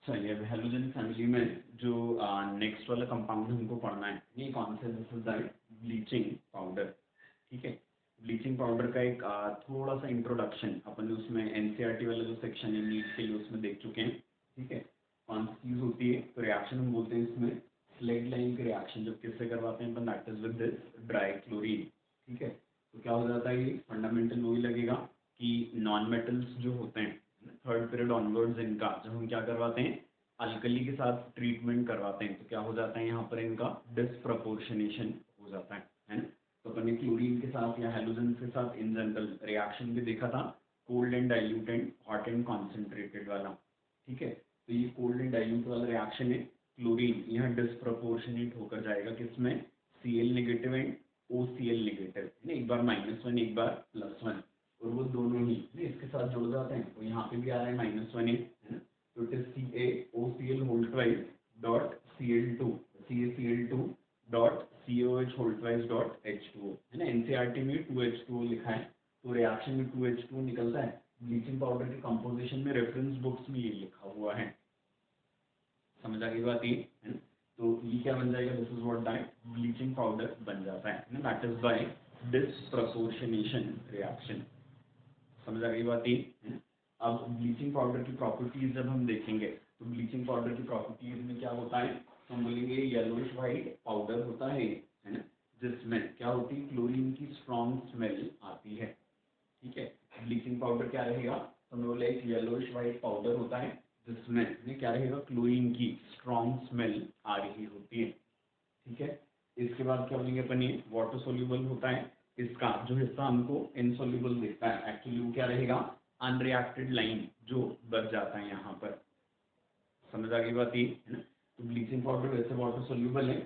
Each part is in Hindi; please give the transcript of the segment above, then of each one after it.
चलिए अब हेलोजन फैमिली में जो नेक्स्ट वाला कंपाउंड हमको पढ़ना है ये कौन सा, this is that bleaching powder. ठीक है, ब्लीचिंग पाउडर का एक थोड़ा सा इंट्रोडक्शन अपन उसमें एनसीईआरटी वाला जो सेक्शन है नीट के लिए उसमें देख चुके हैं। ठीक है, कौन सी चीज़ होती है, तो रिएक्शन हम बोलते हैं इसमें स्लेग लाइन के रिएक्शन जब किससे करवाते हैं अपन, that is with this dry chlorine. ठीक है, तो क्या हो जाता है, ये फंडामेंटल वही लगेगा कि नॉन मेटल्स जो होते हैं थर्ड पीरियड ऑनवर्ड्स इनका जब हम क्या करवाते हैं अल्कली के साथ ट्रीटमेंट करवाते हैं तो क्या हो जाता है यहाँ पर इनका डिसप्रपोर्शनेशन हो जाता है ना। तो अपन ने क्लोरीन के साथ या हेलोजन के साथ इन जनरल रिएक्शन भी देखा था, cold and dilute and hot and concentrated वाला। ठीक है, तो ये कोल्ड एंड डाइल्यूट वाला रिएक्शन है, क्लोरीन यहाँ डिसप्रपोर्शनेट होकर जाएगा किसमें, Cl negative and OCl negative, एक बार -1 एक बार +1, और वो दोनों ही इसके साथ जुड़ जाते हैं। तो यहाँ पे भी आ रहा है -1 है ना, तो it is CaOCl whole twice dot Cl2 CaCl2 dot COH whole twice dot H2O, है ना। एनसीईआरटी में 2H2O लिखा है, तो रिएक्शन में 2H2O निकलता है। ब्लीचिंग पाउडर के कंपोजिशन में रेफरेंस बुक्स में ये लिखा हुआ है, समझ आ गई बात ये, है ना। तो ये क्या बन जाएगा, this is what that bleaching powder बन जाता है ना, that is by disproportionation reaction. समझ आ गई बात ये, है ना। अब ब्लीचिंग पाउडर की प्रॉपर्टीज जब हम देखेंगे तो ब्लीचिंग पाउडर की प्रॉपर्टीज में क्या होता है, तो हम बोलेंगे येलोइश वाइट पाउडर होता है ना, जिसमें क्या होती है, क्लोरीन की स्ट्रॉन्ग स्मेल आती है। ठीक है, ब्लीचिंग पाउडर क्या रहेगा, तो हम बोले एक येलोइश वाइट पाउडर होता है जिसमें क्या रहेगा, क्लोरीन की स्ट्रॉन्ग स्मेल आ रही होती है। ठीक है, इसके बाद क्या बोलेंगे अपन, ये वाटर सोल्यूबल होता है, इसका जो हिस्सा हमको इनसोल्यूबल दिखता है एक्चुअली वो क्या रहेगा, अनरिएक्टेड लाइन जो बच जाता है यहाँ पर। समझ आ गई बात ये, है ना। तो ब्लीचिंग पाउडर वैसे वाटर सोल्यूबल है,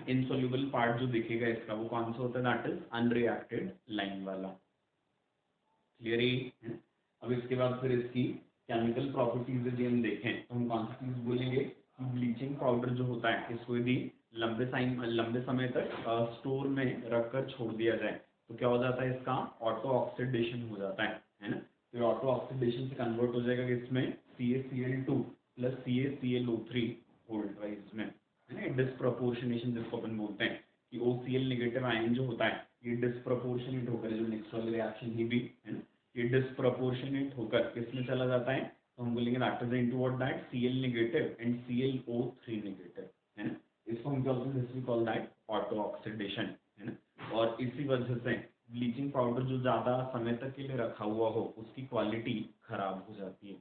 इनसोल्यूबल पार्ट जो दिखेगा इसका वो कौन सा होता है, दैट इज अनरिएक्टेड लाइन वाला। क्लियर है। अब इसके बाद फिर इसकी केमिकल प्रॉपर्टीज यदि हम देखें तो हम कौन सी चीज बोलेंगे कि ब्लीचिंग पाउडर जो होता है इसको यदि लंबे समय तक स्टोर में रखकर छोड़ दिया जाए तो क्या हो जाता है, इसका ऑटो ऑक्सीडेशन हो जाता है ना। तो ऑटो ऑक्सीडेशन से कन्वर्ट हो जाएगा इसमें CaCl2 plus CaClO3 whole twice में, है ना। डिसप्रपोर्शनेशन जिसको अपन बोलते हैं कि OCl नेगेटिव आयन जो होता है ये डिसप्रपोर्शनेट होकर, जो नेक्स्ट वाले रिएक्शन ही भी है ना, ये डिसप्रपोर्शनेट होकर किसमें चला जाता है, तो हम बोलेंगे that is into what that Cl negative and ClO3 negative, है ना। इसको हम क्या बोलते हैं, this we call that auto oxidation, है ना। और इसी वजह से ब्लीचिंग पाउडर जो ज्यादा समय तक के लिए रखा हुआ हो उसकी क्वालिटी खराब हो जाती है।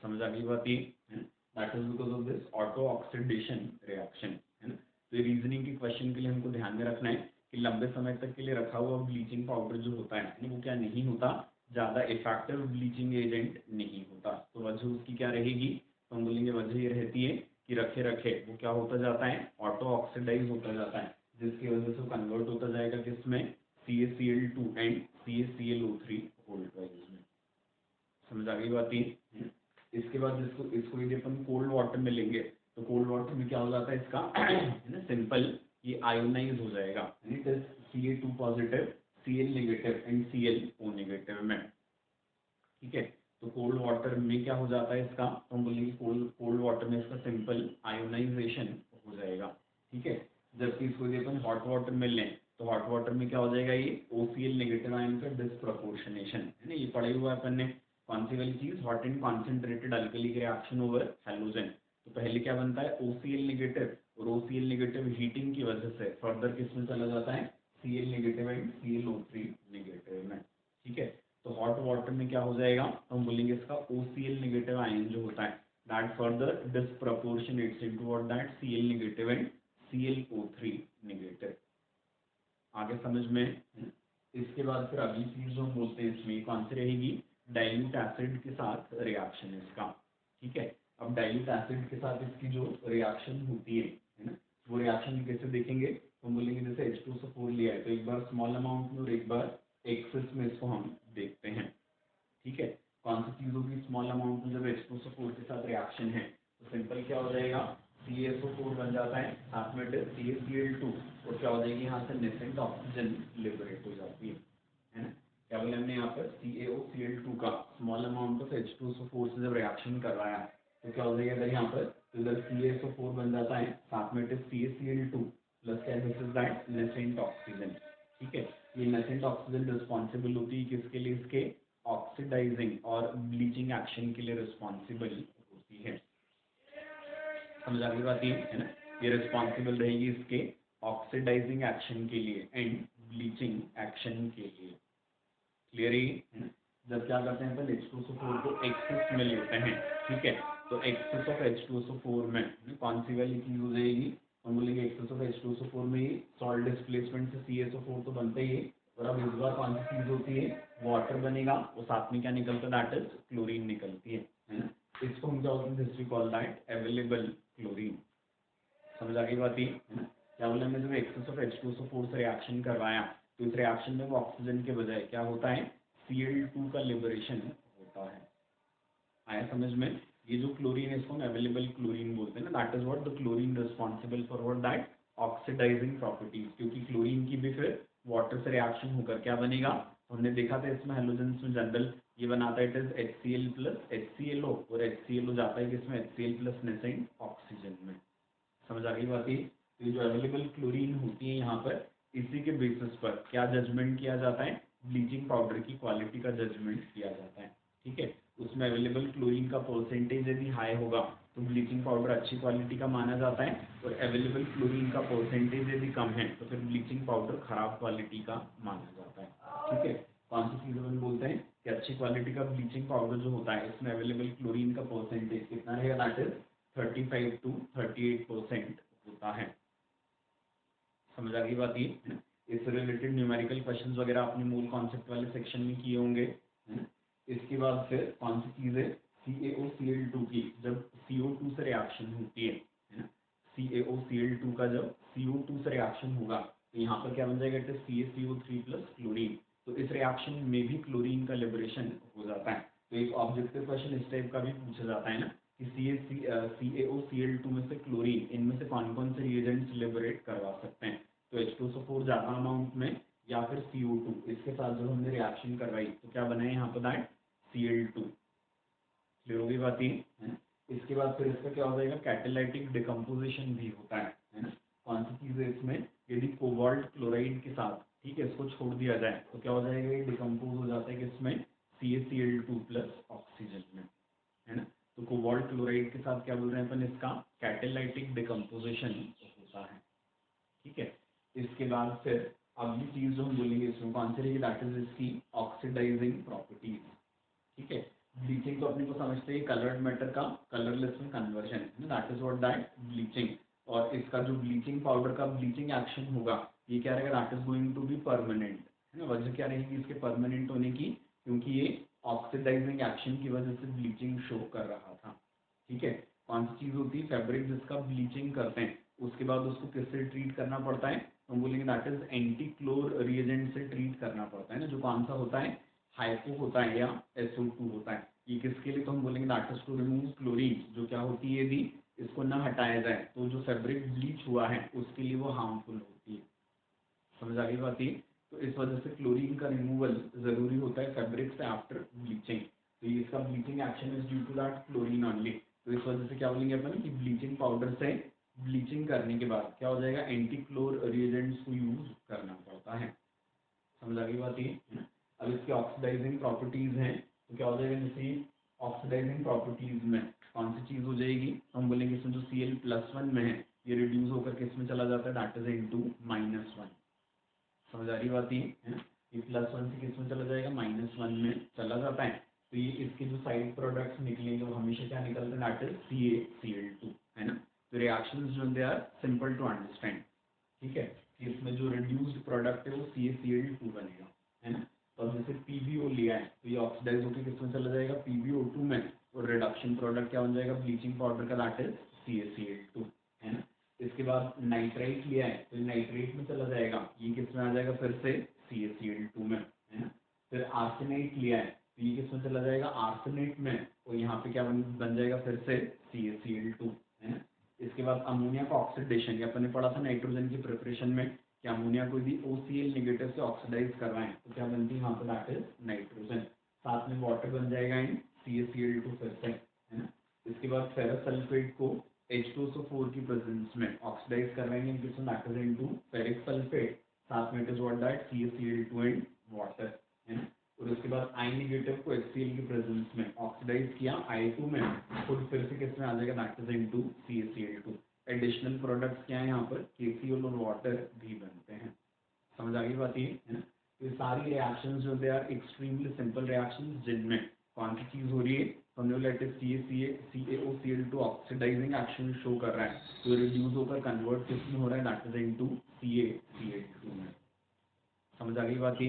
समझ आ गई बात ये, है ना, that is because of this auto oxidation reaction, है ना। तो रीजनिंग के क्वेश्चन के लिए हमको ध्यान में रखना है कि लंबे समय तक के लिए रखा हुआ ब्लीचिंग पाउडर जो होता है वो क्या नहीं होता, ज़्यादा इफेक्टिव ब्लीचिंग एजेंट नहीं होता। तो वजह उसकी क्या रहेगी, तो हम बोलेंगे वजह ये रहती है कि रखे रखे वो क्या होता जाता है, ऑटो ऑक्सीडाइज होता जाता है, जिसकी वजह से कन्वर्ट होता जाएगा किसमें, CaCl2 and CaClO3 whole twice में। समझ आ गई बात ये, है ना? इसके बाद इसको इसको यदि अपन कोल्ड वाटर में लेंगे तो कोल्ड वाटर में क्या हो जाता है इसका है ना, सिंपल ये आयोनाइज हो जाएगा, it is Ca2 positive Cl negative and ClO negative में। ठीक है, तो कोल्ड वाटर में क्या हो जाता है इसका, तो हम बोलेंगे कोल्ड वाटर में इसका सिंपल आयोनाइजेशन हो जाएगा। ठीक है, जबकि इसको यदि अपन हॉट वाटर में लें तो हॉट वाटर में क्या हो जाएगा, ये OCl नेगेटिव आयन का डिसप्रपोर्शनेशन, है ना। ये पढ़े हुआ है अपन ने, कौन सी वाली चीज, hot and concentrated alkali reaction over halogen. तो पहले क्या बनता है, OCl नेगेटिव, और OCl नेगेटिव हीटिंग की वजह से फर्दर किस में चला जाता है, Cl negative and ClO3 negative में। ठीक है, तो हॉट वाटर में क्या हो जाएगा, तो हम बोलेंगे इसका OCl नेगेटिव आयन जो होता है that further disproportionates into what that Cl negative and ClO3 negative. आगे समझ में, इसके बाद फिर अगली चीज जो हम बोलते हैं इसमें कौन सी रहेगी, डाइल्यूट एसिड के साथ रिएक्शन इसका। ठीक है, अब डाइल्यूट एसिड के साथ इसकी जो रिएक्शन होती है ना, वो रिएक्शन कैसे देखेंगे, तो हम बोलेंगे जैसे H2SO4 लिया है तो एक बार स्मॉल अमाउंट में और एक बार एक्सेस में इसको हम देखते हैं। ठीक है, कौन सी चीज होगी, स्मॉल अमाउंट में जब H2SO4 के साथ रिएक्शन है तो सिंपल क्या हो जाएगा, CaSO4 बन जाता है, साथ में CaCl2, और क्या हो जाएगी यहाँ से नेसेंट ऑक्सीजन लिबरेट हो जाती है ना। क्या बोले हमने यहाँ पर CaOCl2 का स्मॉल अमाउंट ऑफ H2SO4 से जब रिएक्शन करवाया तो क्या हो जाएगा इधर यहाँ पर, तो इधर CaSO4 बन जाता है, साथ में इट इज CaCl2 प्लस क्या this is that nascent oxygen. ठीक है, ये नेसेंट ऑक्सीजन रिस्पॉन्सिबल होती है किसके लिए, इसके ऑक्सीडाइजिंग और ब्लीचिंग एक्शन के लिए रिस्पॉन्सिबल होती है। समझ आ गई बात, ये है ना, ये रिस्पॉन्सिबल रहेगी इसके ऑक्सीडाइजिंग एक्शन के लिए एंड ब्लीचिंग एक्शन के लिए। क्लियर है ना। जब क्या करते हैं अपन H2SO4 को एक्सेस में लेते हैं, ठीक है, तो एक्सेस ऑफ H2SO4 में कौन सी वाली चीज हो जाएगी, हम बोलेंगे एक्सेस ऑफ H2SO4 में ही सॉल्ट डिस्प्लेसमेंट से CaSO4 तो बनता ही है, और अब इस बार कौन सी चीज होती है, वाटर बनेगा, और साथ में क्या निकलता है, दैट इज क्लोरीन निकलती है ना। इसको हम क्या बोलते हैं, this we call that available chlorine. समझ आ गई बात, है ना। क्या बोला हमने, जब एक्सेस ऑफ H2SO4 से रिएक्शन करवाया तो इस रिएक्शन में वो ऑक्सीजन के बजाय क्या होता है, Cl2 का लिबरेशन होता है। आया समझ में, ये जो क्लोरीन है इसको हम अवेलेबल क्लोरीन बोलते हैं ना, that is what the chlorine responsible for what that oxidising properties, क्योंकि क्लोरीन की भी फिर वाटर से रिएक्शन होकर क्या बनेगा, हमने देखा था इसमें हेलोजेंस में जनरल ये बनाता है, it is HCl plus HClO, और HClO जाता है किसमें, HCl प्लस नेसेंट ऑक्सीजन में। समझ आ गई बात, ये जो अवेलेबल क्लोरीन होती है यहाँ पर, इसी के बेसिस पर क्या जजमेंट किया जाता है, ब्लीचिंग पाउडर की क्वालिटी का जजमेंट किया जाता है। ठीक है, उसमें अवेलेबल क्लोरीन का परसेंटेज यदि हाई होगा तो ब्लीचिंग पाउडर अच्छी क्वालिटी का माना जाता है, और अवेलेबल क्लोरीन का परसेंटेज यदि कम है तो फिर ब्लीचिंग पाउडर खराब क्वालिटी का माना जाता है। ठीक है, कौन सी चीज़ अपन बोलते हैं कि अच्छी क्वालिटी का ब्लीचिंग पाउडर जो होता है इसमें अवेलेबल क्लोरीन का परसेंटेज कितना रहेगा, दैट इज 35 to 38% होता है। समझ आ गई बात, ये है ना। इससे रिलेटेड न्यूमेरिकल क्वेश्चंस वगैरह आपने मूल कॉन्सेप्ट वाले सेक्शन में किए होंगे, है ना। इसके बाद फिर कौन सी चीज़ है, CaOCl2 की जब CO2 से रिएक्शन होती है ना, CaOCl2 का जब CO2 से रिएक्शन होगा तो यहाँ पर क्या बन जाएगा, it is CaCO3 plus chlorine. तो इस रिएक्शन में भी क्लोरीन का लिबरेशन हो जाता है। तो एक ऑब्जेक्टिव क्वेश्चन इस टाइप का भी पूछा जाता है ना कि CaOCl2 में से क्लोरीन, इनमें से कौन कौन से रिएजेंट्स लिबरेट करवा सकते हैं, तो H2SO4 ज़्यादा अमाउंट में या फिर CO2, इसके साथ जब हमने रिएक्शन करवाई तो क्या बना है यहाँ पर, दैट Cl2। क्लियर होगी बात, ये है ना। इसके बाद फिर इसका क्या हो जाएगा, कैटालाइटिक डिकम्पोजिशन भी होता है ना। कौन सी चीज़ है इसमें, यदि कोबाल्ट क्लोराइड के साथ, ठीक है, इसको छोड़ दिया जाए तो क्या हो जाएगा, ये डिकम्पोज हो जाता है किसमें, CaCl2 प्लस ऑक्सीजन में, है ना। तो कोबाल्ट क्लोराइड के साथ क्या बोल रहे हैं अपन, इसका कैटालाइटिक डिकम्पोजिशन होता है। ठीक है, इसके बाद फिर अगली चीज जो हम बोलेंगे इसमें कौन सी रहेगी, दैट इज इसकी ऑक्सीडाइजिंग प्रॉपर्टीज। ठीक है, ब्लीचिंग तो अपने को समझते हैं कलर्ड मैटर का कलरलेस में conversion, that is what that bleaching. और इसका जो ब्लीचिंग पाउडर का ब्लीचिंग एक्शन होगा ये क्या रहेगा, that is going to be permanent, है ना। वजह क्या रहेगी इसके परमानेंट होने की, क्योंकि ये ऑक्सीडाइजिंग एक्शन की वजह से ब्लीचिंग शो कर रहा था। ठीक है, कौन सी चीज होती है, फैब्रिक जिसका ब्लीचिंग करते हैं उसके बाद उसको किससे ट्रीट करना पड़ता है, हम बोलेंगे दैट इज एंटी क्लोर रिएजेंट से ट्रीट करना पड़ता है ना, जो कौन सा होता है, हाइपो होता है या SO2 होता है। ये किसके लिए, तो हम बोलेंगे that is to remove chlorine, जो क्या होती है, यदि इसको ना हटाया जाए तो जो फैब्रिक ब्लीच हुआ है उसके लिए वो हार्मफुल होती है। समझ आ गई बात, ये तो इस वजह से क्लोरीन का रिमूवल जरूरी होता है फैब्रिक से आफ्टर ब्लीचिंग। तो ये इसका bleaching action is due to that chlorine only. तो इस वजह से क्या बोलेंगे अपन कि ब्लीचिंग पाउडर से ब्लीचिंग करने के बाद क्या हो जाएगा, एंटी क्लोर रिएजेंट्स को यूज करना पड़ता है। समझ आ गई बात, ये है ना। अब इसकी ऑक्सीडाइजिंग प्रॉपर्टीज हैं तो क्या हो जाएगा, जैसे ऑक्सीडाइजिंग प्रॉपर्टीज में कौन सी चीज हो जाएगी, हम बोलेंगे इसमें जो Cl+1 में है ये रिड्यूस होकर किस में चला जाता है, दैट इज इनटू -1। समझ आ रही बात, ये है ना। ये +1 से किस में चला जाएगा, -1 में चला जाता है। तो ये इसके जो साइड प्रोडक्ट्स निकलेंगे वो हमेशा क्या निकलते हैं, दैट इज CaCl2, है ना। तो रिएक्शंस जो they are simple to understand. ठीक है, कि इसमें जो रिड्यूस्ड प्रोडक्ट है वो CaCl2 बनेगा, है ना। तो अब जैसे PbO लिया है तो ये ऑक्सीडाइज होकर किसमें चला जाएगा, PbO2 में, और रिडक्शन प्रोडक्ट क्या बन जाएगा, ब्लीचिंग पाउडर का, दैट इज CaCl2, है ना। इसके बाद नाइट्राइट लिया है तो नाइट्रेट में चला जाएगा, ये किस में आ जाएगा, फिर से CaCl2 में, है ना। फिर आर्सेनाइट लिया है तो ये किस में चला जाएगा, आर्सेनेट में, और यहाँ पे क्या बन जाएगा, फिर से CaCl2, है ना। इसके बाद अमोनिया का ऑक्सीडेशन, ये अपने पढ़ा था नाइट्रोजन की प्रिपरेशन में कि अमोनिया को यदि OCl नेगेटिव से ऑक्सीडाइज करवाएं तो क्या बनती है यहाँ पे, दैट इज नाइट्रोजन, साथ में वाटर बन जाएगा इन CaCl2 फिर से, है ना। इसके बाद फेरस सल्फेट को H2SO4 की प्रेजेंस में ऑक्सीडाइज करवाएंगे that is into ferric sulphate, साथ में it is what that CaCl2 and water, है ना। और उसके बाद आई नेगेटिव को HCl की प्रेजेंस में ऑक्सीडाइज किया I2 में, खुद फिर से किस में आ जाएगा that is into CaCl2। Additional products क्या है यहाँ पर, KCl और वाटर भी बनते हैं। समझ आ गई बात ये, है ना। ये सारी रिएक्शंस जो they are extremely simple reactions जिनमें कौन सी चीज हो रही है, CaCO2 ऑक्सीडाइजिंग एक्शन शो कर रहा है, तो रिड्यूस होकर कन्वर्ट किसमें हो रहा है दैट इज इनटू CaCl2 में। समझ आ गई बात ये।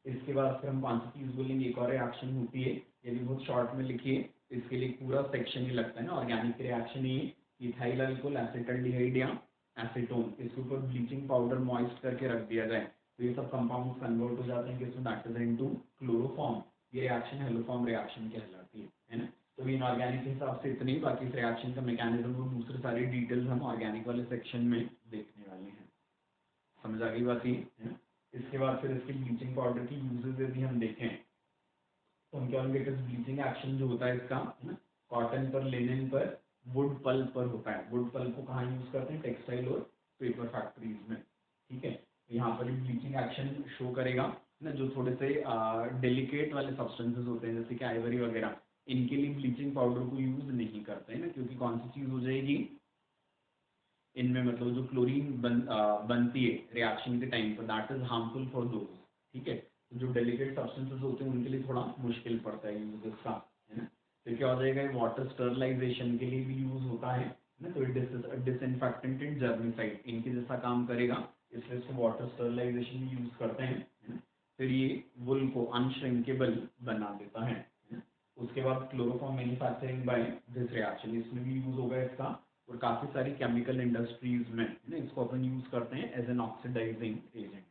इसके बाद फिर हम कौन सी चीज बोलेंगे, एक और रिएक्शन होती है, ये भी बहुत शॉर्ट में लिखिए, इसके लिए पूरा सेक्शन ही लगता है ना। ऑर्गेनिक रिएक्शन ये इथाइल अल्कोहल एसिटाल्डिहाइड या एसीटोन, इसके ऊपर ब्लीचिंग पाउडर मॉइस्ट करके रख दिया जाए तो ये सब कंपाउंड्स कन्वर्ट हो जाते हैं किसमें दैट इज इनटू क्लोरोफॉर्म। ये रिएक्शन हेलोफॉर्म रिएक्शन कहलाती है ना। तो इनऑर्गेनिक के हिसाब से इतनी, बाकी इस रिएक्शन का मैकेनिज्म और दूसरे सारी डिटेल्स हम ऑर्गेनिक वाले सेक्शन में देखने वाले हैं। समझ आ गई बात ये, है ना। इसके बाद फिर इसके ब्लीचिंग पाउडर की यूजेज यदि हम देखें तो हम क्या होंगे, ब्लीचिंग एक्शन जो होता है इसका, है ना, कॉटन पर, लिनन पर, वुड पल्प पर होता है। वुड पल्प को कहाँ यूज करते हैं, टेक्सटाइल और पेपर फैक्ट्रीज में, ठीक है। यहाँ पर ब्लीचिंग एक्शन शो करेगा ना। जो थोड़े से डेलिकेट वाले सब्सटेंसेस होते हैं जैसे कि आइवरी वगैरह, इनके लिए ब्लीचिंग पाउडर को यूज नहीं करते हैं ना, क्योंकि कौन सी चीज हो जाएगी इनमें, मतलब जो क्लोरीन बनती है रिएक्शन के टाइम पर that is harmful for those, ठीक है। जो डेलिकेट सब्सटेंसेस होते हैं उनके लिए थोड़ा मुश्किल पड़ता है यूज इसका, है ना। तो क्या हो जाएगा, वाटर स्टरलाइजेशन के लिए भी यूज होता है ना, तो डिसइंफेक्टेंट एंड जर्मिसाइड इनके जैसा काम करेगा, इसलिए इसको वाटर स्टरलाइजेशन भी यूज करते हैं, है ना। फिर ये वुल को अनश्रिंकेबल बना देता है ना? उसके बाद chloroform manufacturing by this reaction, इसमें भी यूज होगा इसका, और काफ़ी सारी केमिकल इंडस्ट्रीज में ना इसको अपन यूज करते हैं एज एन ऑक्सीडाइजिंग एजेंट।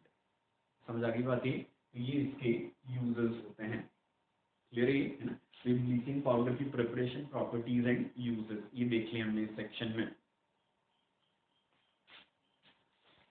समझ आ गई बात ये इसके यूजेस होते हैं। क्लियर है ना। ब्लीचिंग पाउडर की प्रिपरेशन, प्रॉपर्टीज एंड यूजेस ये देख लिया हमने इस सेक्शन में।